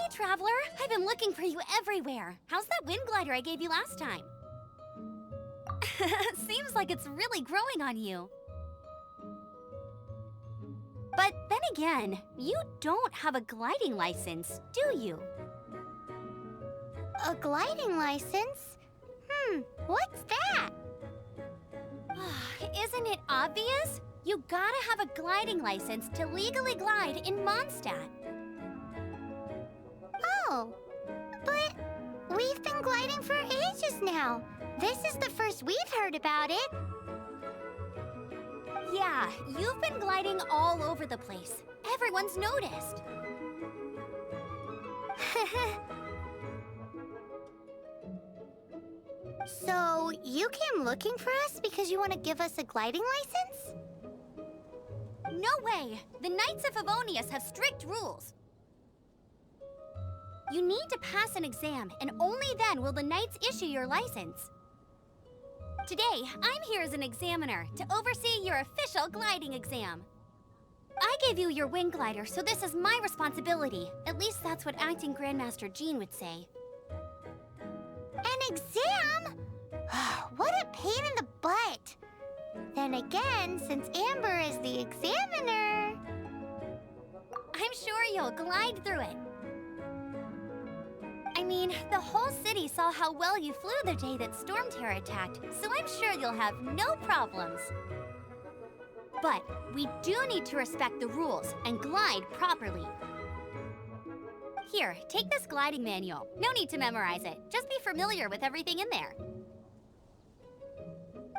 Hi, Traveler. I've been looking for you everywhere. How's that wind glider I gave you last time? Seems like it's really growing on you. But then again, you don't have a gliding license, do you? A gliding license? What's that? Isn't it obvious? You gotta have a gliding license to legally glide in Mondstadt. Oh, but we've been gliding for ages now. This is the first we've heard about it. Yeah, you've been gliding all over the place. Everyone's noticed. So, you came looking for us because you want to give us a gliding license? No way! The Knights of Favonius have strict rules. You need to pass an exam, and only then will the Knights issue your license. Today, I'm here as an examiner to oversee your official gliding exam. I gave you your wing glider, so this is my responsibility. At least that's what Acting Grandmaster Jean would say. An exam? What a pain in the butt. Then again, since Amber is the examiner... I'm sure you'll glide through it. I mean, the whole city saw how well you flew the day that Storm Terror attacked, so I'm sure you'll have no problems. But we do need to respect the rules and glide properly. Here, take this gliding manual. No need to memorize it. Just be familiar with everything in there.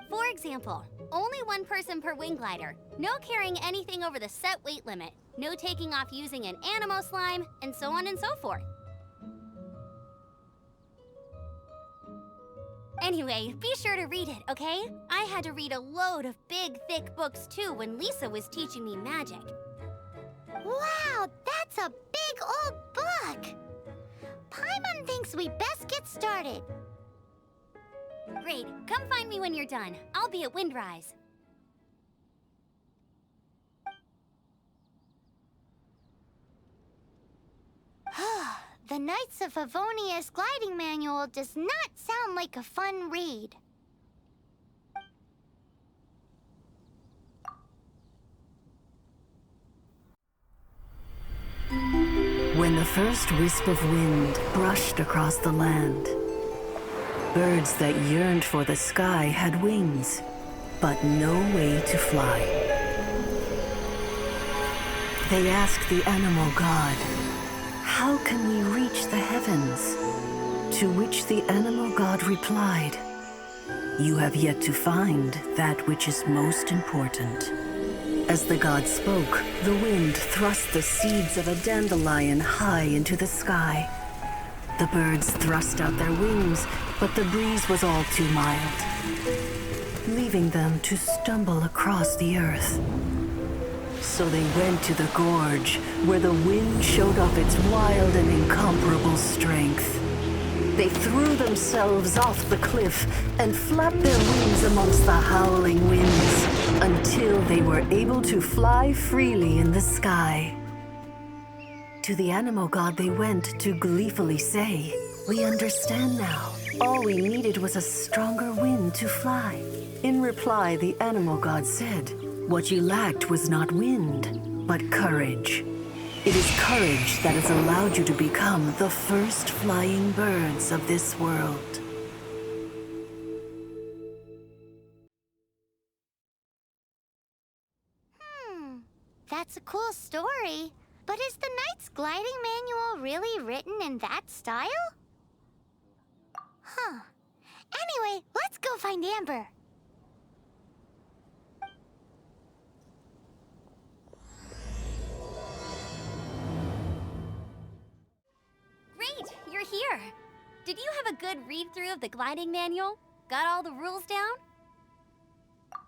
For example, only one person per wing glider. No carrying anything over the set weight limit. No taking off using an animo slime, and so on and so forth. Anyway, be sure to read it, okay? I had to read a load of big, thick books too when Lisa was teaching me magic. Wow, that's a big old book! Paimon thinks we best get started. Great, come find me when you're done. I'll be at Windrise. The Knights of Favonius gliding manual does not sound like a fun read. When the first wisp of wind brushed across the land, birds that yearned for the sky had wings, but no way to fly. They asked the animal god, "How can we reach the heavens?" To which the animal god replied, "You have yet to find that which is most important." As the god spoke, the wind thrust the seeds of a dandelion high into the sky. The birds thrust out their wings, but the breeze was all too mild, leaving them to stumble across the earth. So they went to the gorge, where the wind showed off its wild and incomparable strength. They threw themselves off the cliff and flapped their wings amongst the howling winds until they were able to fly freely in the sky. To the animal god they went to gleefully say, "We understand now. All we needed was a stronger wind to fly." In reply, the animal god said, "What you lacked was not wind, but courage. It is courage that has allowed you to become the first flying birds of this world." That's a cool story. But is the Knight's gliding manual really written in that style? Anyway, let's go find Amber. Great, you're here. Did you have a good read-through of the gliding manual? Got all the rules down?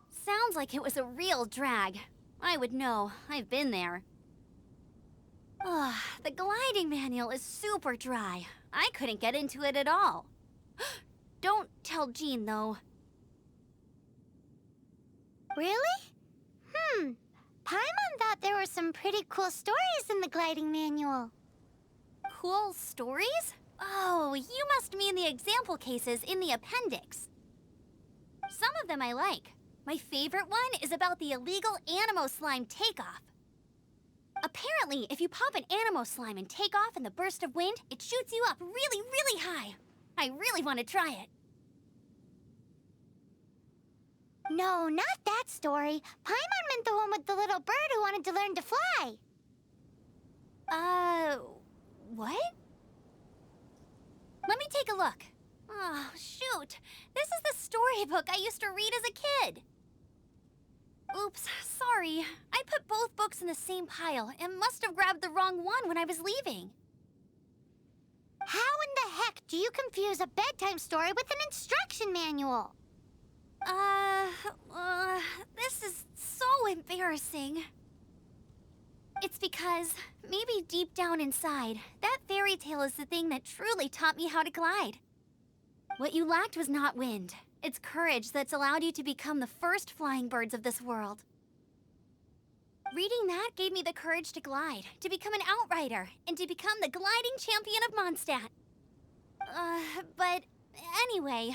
Sounds like it was a real drag. I would know. I've been there. The gliding manual is super dry. I couldn't get into it at all. Don't tell Jean, though. Really? Paimon thought there were some pretty cool stories in the gliding manual. cool stories? Oh, you must mean the example cases in the appendix. Some of them I like. My favorite one is about the illegal Animo slime takeoff. Apparently, if you pop an Animo slime and take off in the burst of wind, it shoots you up really, really high. I really want to try it. No, not that story. Paimon meant the one with the little bird who wanted to learn to fly. What? Let me take a look. Oh, shoot. This is the storybook I used to read as a kid. Oops, sorry. I put both books in the same pile and must have grabbed the wrong one when I was leaving. How in the heck do you confuse a bedtime story with an instruction manual? This is so embarrassing. It's because, maybe deep down inside, that fairy tale is the thing that truly taught me how to glide. What you lacked was not wind. It's courage that's allowed you to become the first flying birds of this world. Reading that gave me the courage to glide, to become an outrider, and to become the gliding champion of Mondstadt. But anyway,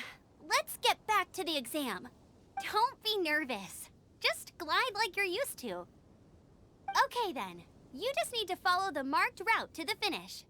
let's get back to the exam. Don't be nervous. Just glide like you're used to. Okay then, you just need to follow the marked route to the finish.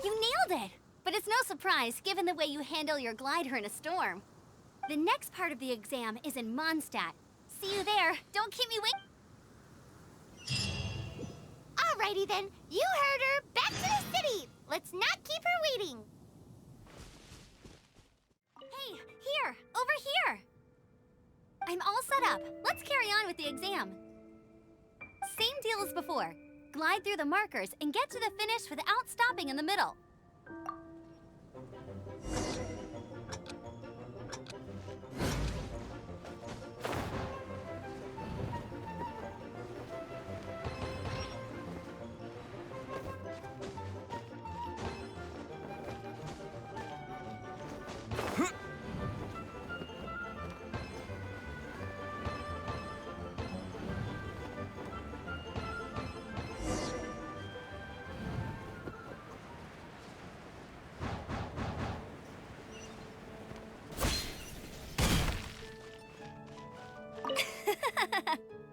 You nailed it! But it's no surprise, given the way you handle your glider in a storm. The next part of the exam is in Mondstadt. See you there. Don't keep me waiting. Alrighty then, you heard her. Back to the city. Let's not keep her waiting. Hey, here! Over here! I'm all set up. Let's carry on with the exam. Same deal as before. Glide through the markers and get to the finish without stopping in the middle.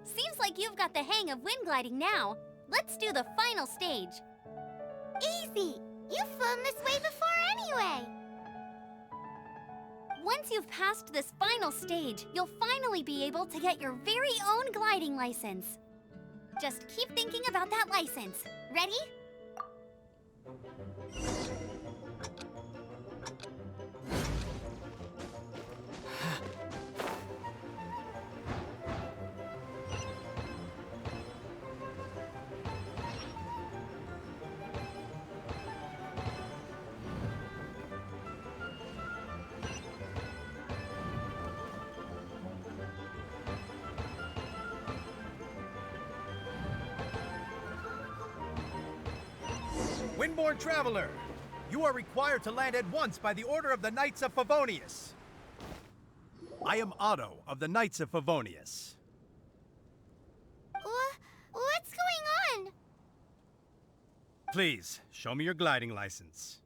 Seems like you've got the hang of wind gliding now. Let's do the final stage. Easy. You've flown this way before anyway. Once you've passed this final stage, you'll finally be able to get your very own gliding license. Just keep thinking about that license. Ready? Windborne Traveler, you are required to land at once by the order of the Knights of Favonius. I am Otto of the Knights of Favonius. What's going on? Please, show me your gliding license.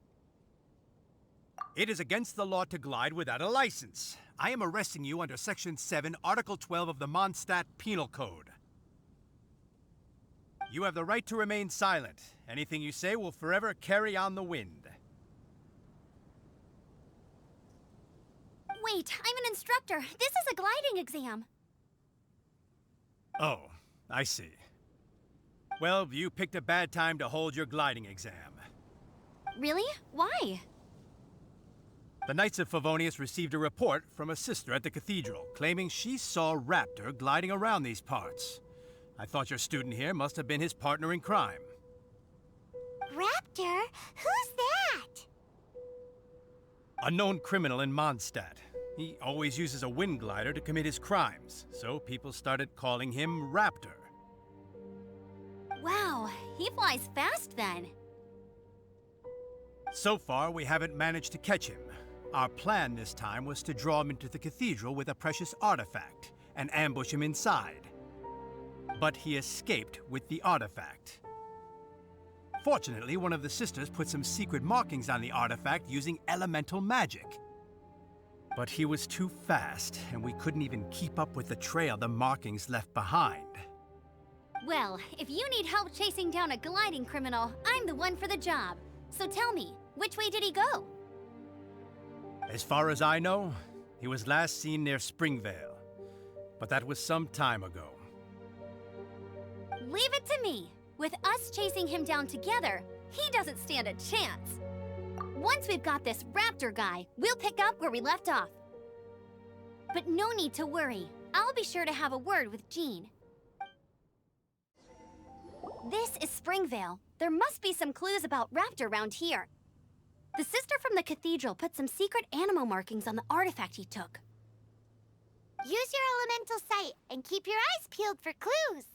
It is against the law to glide without a license. I am arresting you under Section 7, Article 12 of the Mondstadt Penal Code. You have the right to remain silent. Anything you say will forever carry on the wind. Wait, I'm an instructor. This is a gliding exam. Oh, I see. Well, you picked a bad time to hold your gliding exam. Really? Why? The Knights of Favonius received a report from a sister at the cathedral, claiming she saw Raptor gliding around these parts. I thought your student here must have been his partner in crime. Raptor? Who's that? A known criminal in Mondstadt. He always uses a wind glider to commit his crimes, so people started calling him Raptor. Wow, he flies fast then. So far, we haven't managed to catch him. Our plan this time was to draw him into the cathedral with a precious artifact and ambush him inside. But he escaped with the artifact. Fortunately, one of the sisters put some secret markings on the artifact using elemental magic. But he was too fast, and we couldn't even keep up with the trail the markings left behind. Well, if you need help chasing down a gliding criminal, I'm the one for the job. So tell me, which way did he go? As far as I know, he was last seen near Springvale. But that was some time ago. Leave it to me. With us chasing him down together, he doesn't stand a chance. Once we've got this Raptor guy, we'll pick up where we left off. But no need to worry. I'll be sure to have a word with Jean. This is Springvale. There must be some clues about Raptor around here. The sister from the cathedral put some secret animal markings on the artifact he took. Use your elemental sight and keep your eyes peeled for clues.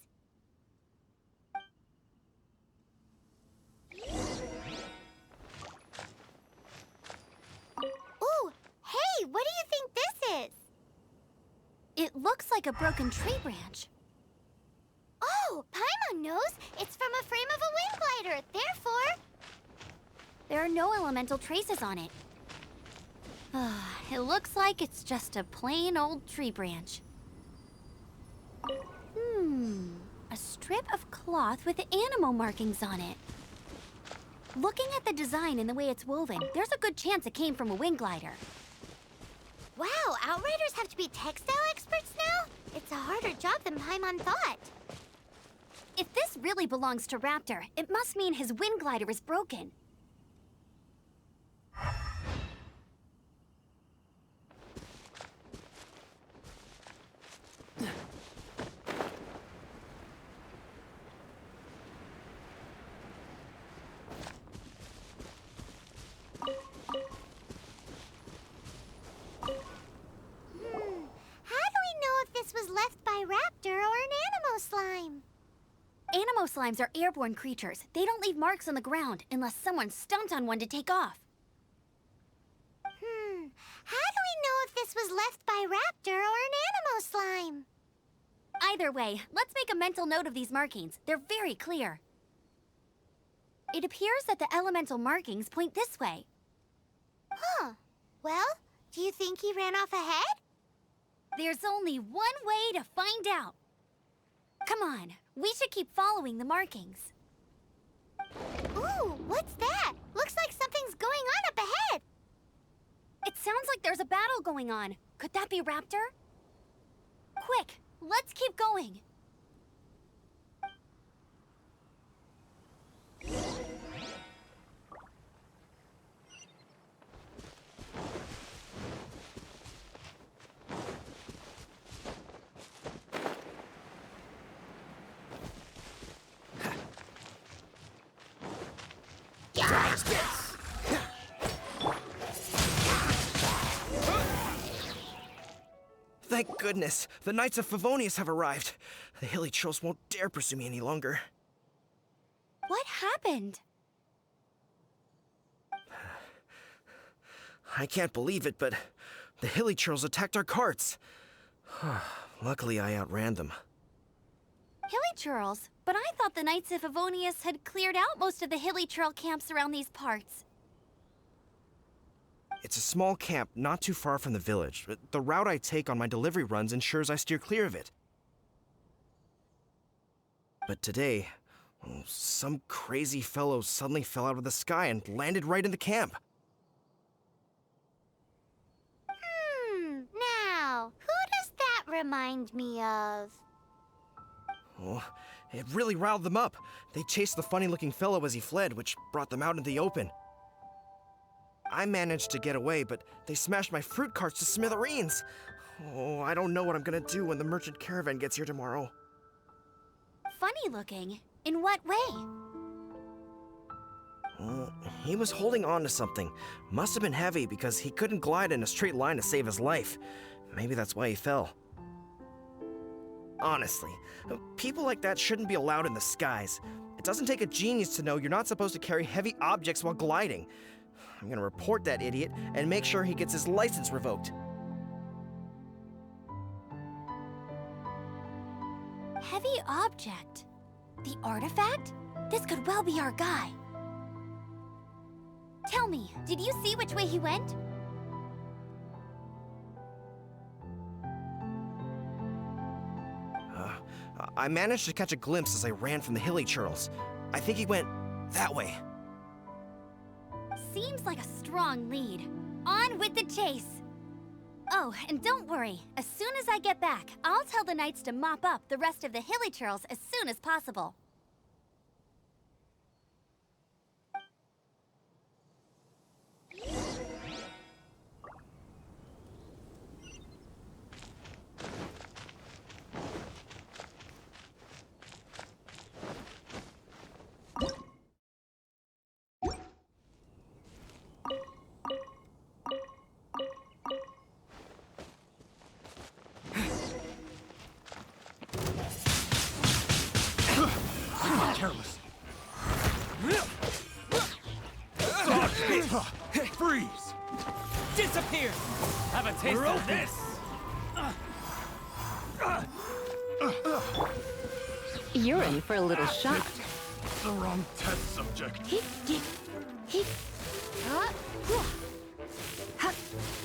Ooh, hey, what do you think this is? It looks like a broken tree branch. Oh, Paimon knows. It's from a frame of a wind glider. Therefore, there are no elemental traces on it. It looks like it's just a plain old tree branch. A strip of cloth with animal markings on it. Looking at the design and the way it's woven, there's a good chance it came from a wind glider. wow, Outriders have to be textile experts now? It's a harder job than Paimon thought. If this really belongs to Raptor, it must mean his wind glider is broken. How do we know if this was left by Raptor or an Animo slime? Animo slimes are airborne creatures. They don't leave marks on the ground unless someone stomped on one to take off. How do we know if this was left by Raptor or an Animo slime? Either way, let's make a mental note of these markings. They're very clear. It appears that the elemental markings point this way. Huh. Well, do you think he ran off ahead? There's only one way to find out. Come on, we should keep following the markings. Ooh, what's that? Looks like something's going on up ahead. It sounds like there's a battle going on. Could that be Raptor? Quick, let's keep going. Thank goodness, the Knights of Favonius have arrived. The hilly trolls won't dare pursue me any longer. What happened? I can't believe it, but the hilly trolls attacked our carts. Luckily, I outran them. Hilly churls? But I thought the Knights of Favonius had cleared out most of the hilly churl camps around these parts. It's a small camp not too far from the village. The route I take on my delivery runs ensures I steer clear of it. But today, some crazy fellow suddenly fell out of the sky and landed right in the camp. Now, who does that remind me of? Oh, it really riled them up. They chased the funny-looking fellow as he fled, which brought them out into the open. I managed to get away, but they smashed my fruit carts to smithereens. Oh, I don't know what I'm gonna do when the merchant caravan gets here tomorrow. Funny looking. In what way? He was holding on to something. Must have been heavy because he couldn't glide in a straight line to save his life. Maybe that's why he fell. Honestly, people like that shouldn't be allowed in the skies. It doesn't take a genius to know you're not supposed to carry heavy objects while gliding. I'm gonna report that idiot and make sure he gets his license revoked. Heavy object? The artifact? This could well be our guy. Tell me, did you see which way he went? I managed to catch a glimpse as I ran from the hilly churls. I think he went that way. Seems like a strong lead. On with the chase! Oh, and don't worry. As soon as I get back, I'll tell the knights to mop up the rest of the hilly churls as soon as possible. Careless. Freeze! Disappear! Have a taste of this! You're in for a little shock. The wrong test subject.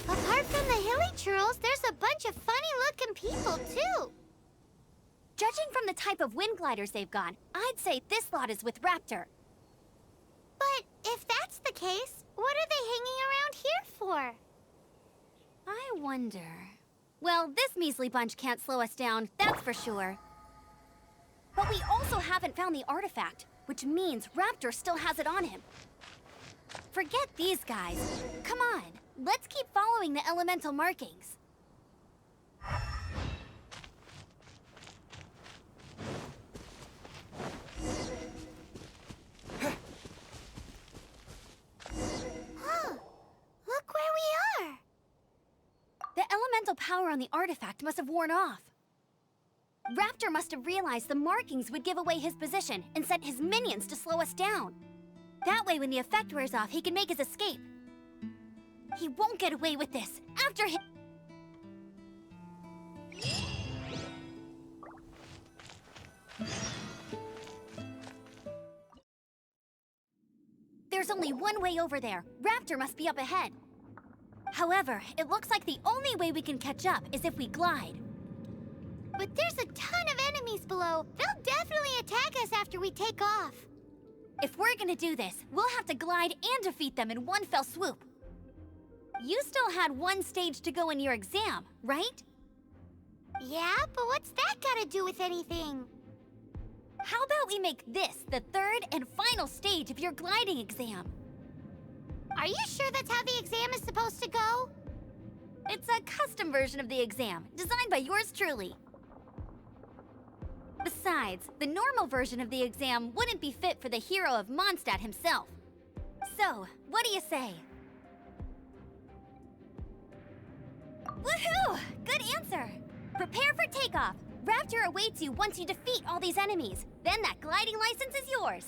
Apart from the hilly churls, there's a bunch of funny-looking people, too. Judging from the type of wind gliders they've got, I'd say this lot is with Raptor. But if that's the case, what are they hanging around here for? I wonder... Well, this measly bunch can't slow us down, that's for sure. But we also haven't found the artifact, which means Raptor still has it on him. Forget these guys. Come on, let's keep following the elemental markings. Look where we are. The elemental power on the artifact must have worn off. Raptor must have realized the markings would give away his position and sent his minions to slow us down. That way, when the effect wears off, he can make his escape. He won't get away with this. After him... There's only one way over there. Raptor must be up ahead. However, it looks like the only way we can catch up is if we glide. But there's a ton of enemies below. They'll definitely attack us after we take off. If we're gonna do this, we'll have to glide and defeat them in one fell swoop. You still had one stage to go in your exam, right? Yeah, but what's that got to do with anything? How about we make this the third and final stage of your gliding exam? Are you sure that's how the exam is supposed to go? It's a custom version of the exam, designed by yours truly. Besides, the normal version of the exam wouldn't be fit for the hero of Mondstadt himself. So, what do you say? Woohoo! Good answer! Prepare for takeoff. Raptor awaits you once you defeat all these enemies. Then that gliding license is yours.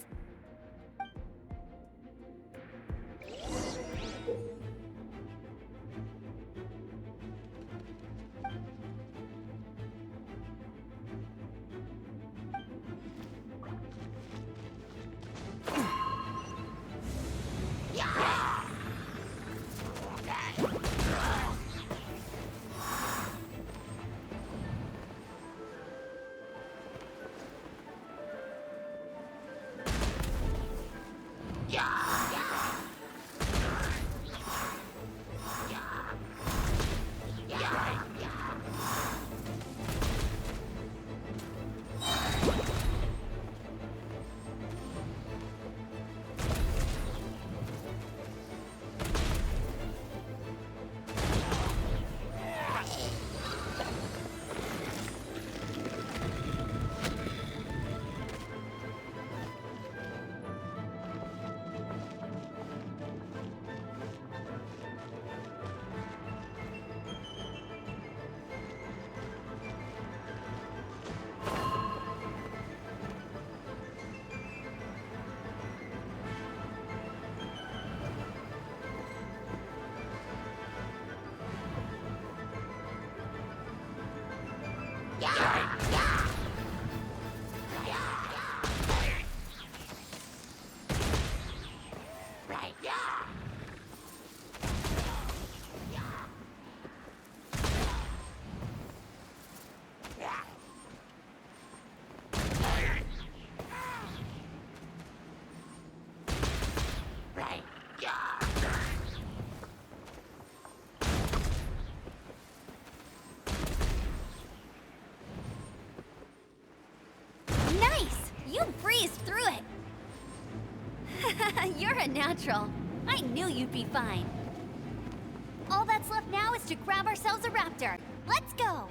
breezed through it. You're a natural. I knew you'd be fine. All that's left now is to grab ourselves a raptor. Let's go!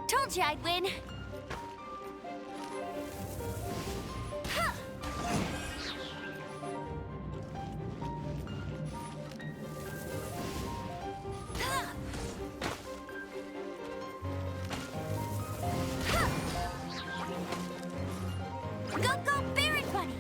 Told you I'd win. Go, Baron Bunny!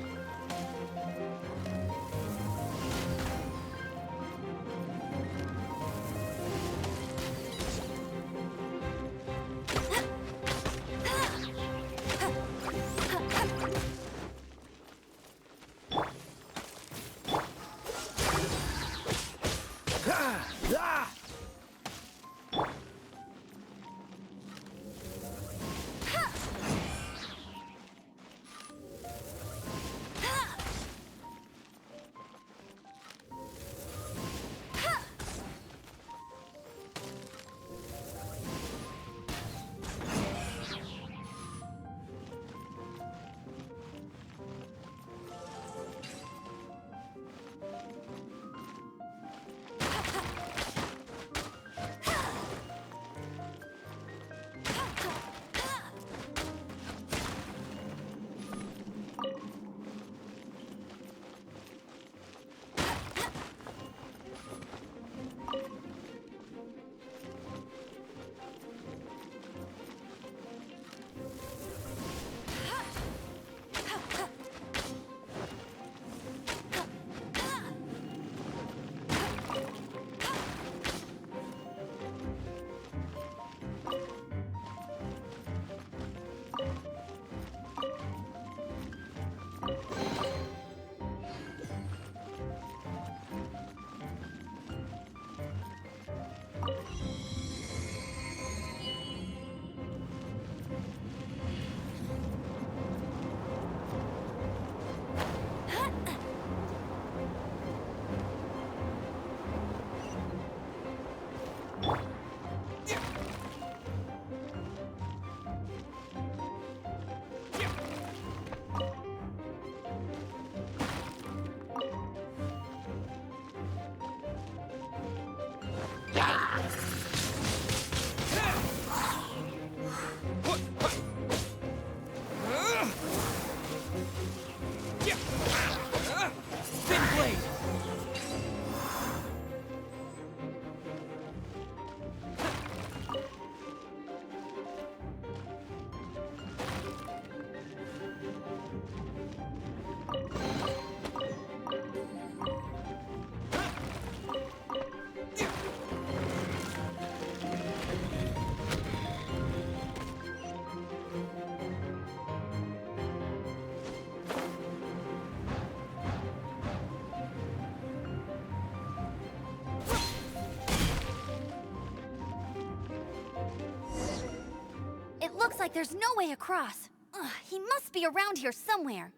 looks like there's no way across. Ugh, he must be around here somewhere.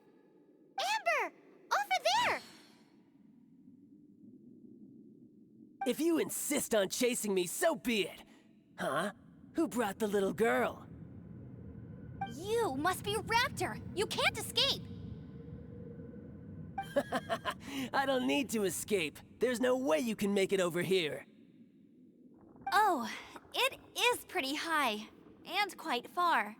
Amber! Over there! If you insist on chasing me, so be it. Huh? Who brought the little girl? You must be Raptor. You can't escape. I don't need to escape. There's no way you can make it over here. Oh, it is pretty high. And quite far.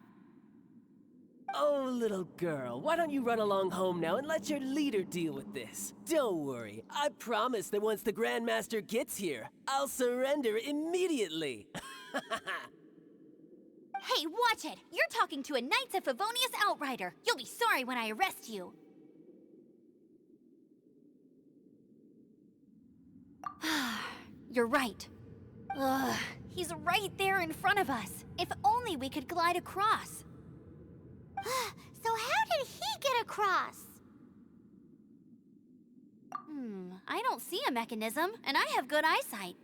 Oh, little girl, why don't you run along home now and let your leader deal with this? Don't worry, I promise that once the Grandmaster gets here, I'll surrender immediately. Hey, watch it! You're talking to a Knights of Favonius outrider. You'll be sorry when I arrest you. You're right. Ugh, he's right there in front of us. If only we could glide across. So how did he get across? I don't see a mechanism, and I have good eyesight.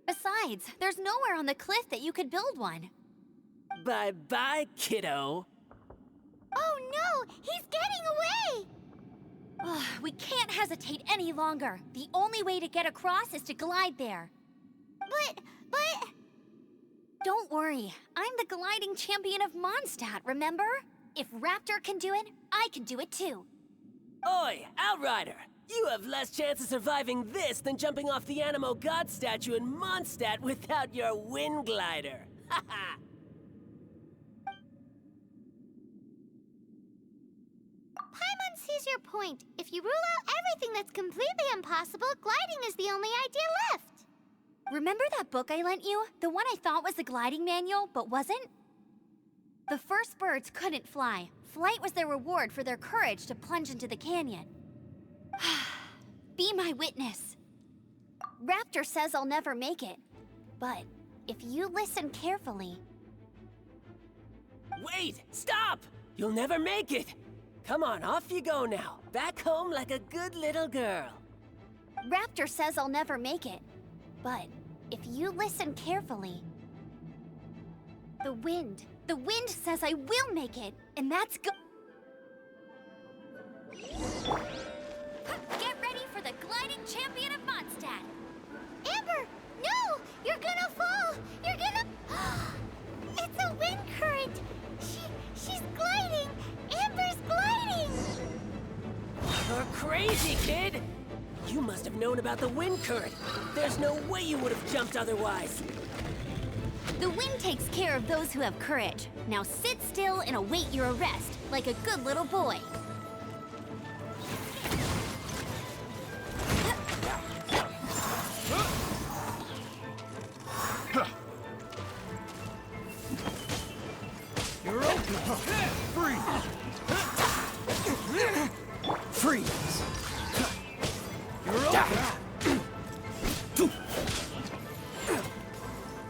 Besides, there's nowhere on the cliff that you could build one. Bye-bye, kiddo. Oh no! He's getting away! Ugh, we can't hesitate any longer. The only way to get across is to glide there. But... Don't worry, I'm the gliding champion of Mondstadt, remember? If Raptor can do it, I can do it too. Oi, Outrider! You have less chance of surviving this than jumping off the Animo God statue in Mondstadt without your wind glider. Haha! Paimon sees your point. If you rule out everything that's completely impossible, gliding is the only idea left. Remember that book I lent you? The one I thought was the gliding manual, but wasn't? The first birds couldn't fly. Flight was their reward for their courage to plunge into the canyon. Be my witness. Raptor says I'll never make it. But if you listen carefully... Wait! Stop! You'll never make it! Come on, off you go now. Back home like a good little girl. Raptor says I'll never make it. But if you listen carefully... The wind says I will make it, and that's Get ready for the gliding champion of Mondstadt! Amber! No! You're gonna fall! You're gonna... It's a wind current! She's gliding! Amber's gliding! You're crazy, kid! You must have known about the wind current. There's no way you would have jumped otherwise. The wind takes care of those who have courage. Now sit still and await your arrest, like a good little boy. You're open! Freeze! Freeze! You're open!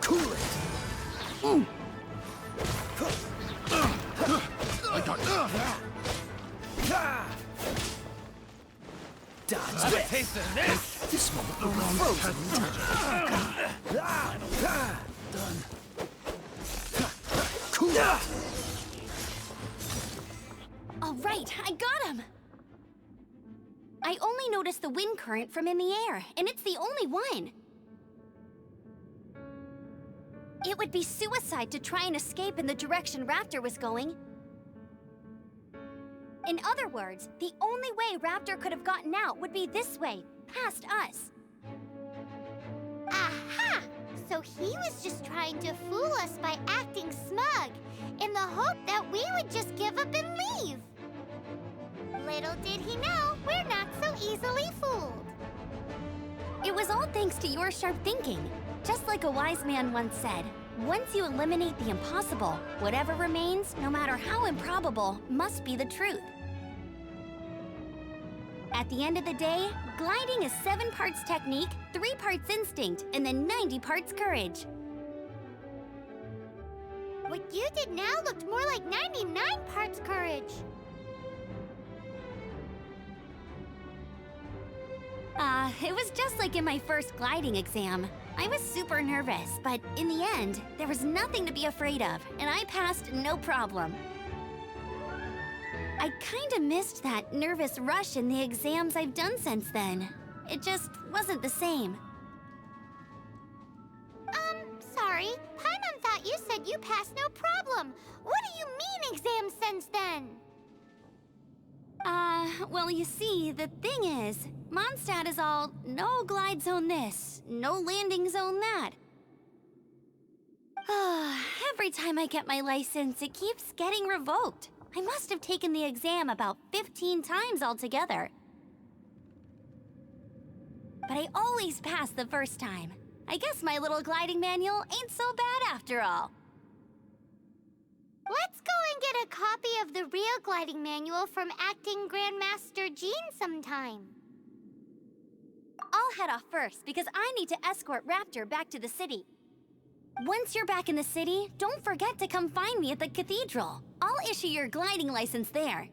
Cool it! I got Dodge this! taste of this! This won't belong frozen. Done. Cool it! All right, I got him! I only noticed the wind current from in the air, and it's the only one. It would be suicide to try and escape in the direction Raptor was going. In other words, the only way Raptor could have gotten out would be this way, past us. Aha! So he was just trying to fool us by acting smug, in the hope that we would just give up and leave. Little did he know, we're not so easily fooled. It was all thanks to your sharp thinking. Just like a wise man once said, once you eliminate the impossible, whatever remains, no matter how improbable, must be the truth. At the end of the day, gliding is 7 parts technique, 3 parts instinct, and then 90 parts courage. What you did now looked more like 99 parts courage. It was just like in my first gliding exam. I was super nervous, but in the end, there was nothing to be afraid of, and I passed no problem. I kinda missed that nervous rush in the exams I've done since then. It just wasn't the same. Sorry. Paimon thought you said you passed no problem. What do you mean exams since then? Well, you see, the thing is, Mondstadt is all no glide zone this, no landing zone that. Every time I get my license, it keeps getting revoked. I must have taken the exam about 15 times altogether. But I always pass the first time. I guess my little gliding manual ain't so bad after all. Let's go and get a copy of the real gliding manual from Acting Grandmaster Jean sometime. I'll head off first because I need to escort Raptor back to the city. Once you're back in the city, don't forget to come find me at the cathedral. I'll issue your gliding license there.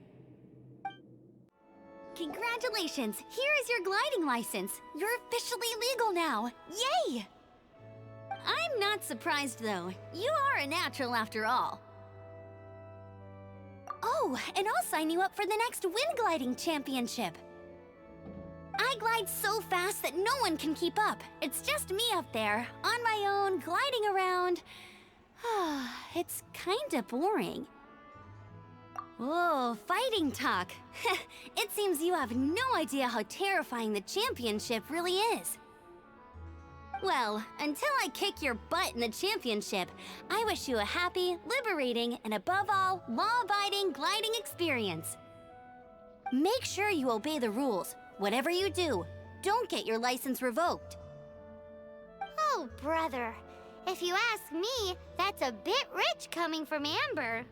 Congratulations! Here is your gliding license. You're officially legal now. Yay! I'm not surprised, though. You are a natural after all. Oh, and I'll sign you up for the next wind gliding championship. I glide so fast that no one can keep up. It's just me up there, on my own, gliding around. It's kinda boring. Whoa, fighting talk. It seems you have no idea how terrifying the championship really is. Well, until I kick your butt in the championship, I wish you a happy, liberating, and above all, law-abiding gliding experience. Make sure you obey the rules. Whatever you do, don't get your license revoked. Oh, brother. If you ask me, that's a bit rich coming from Amber.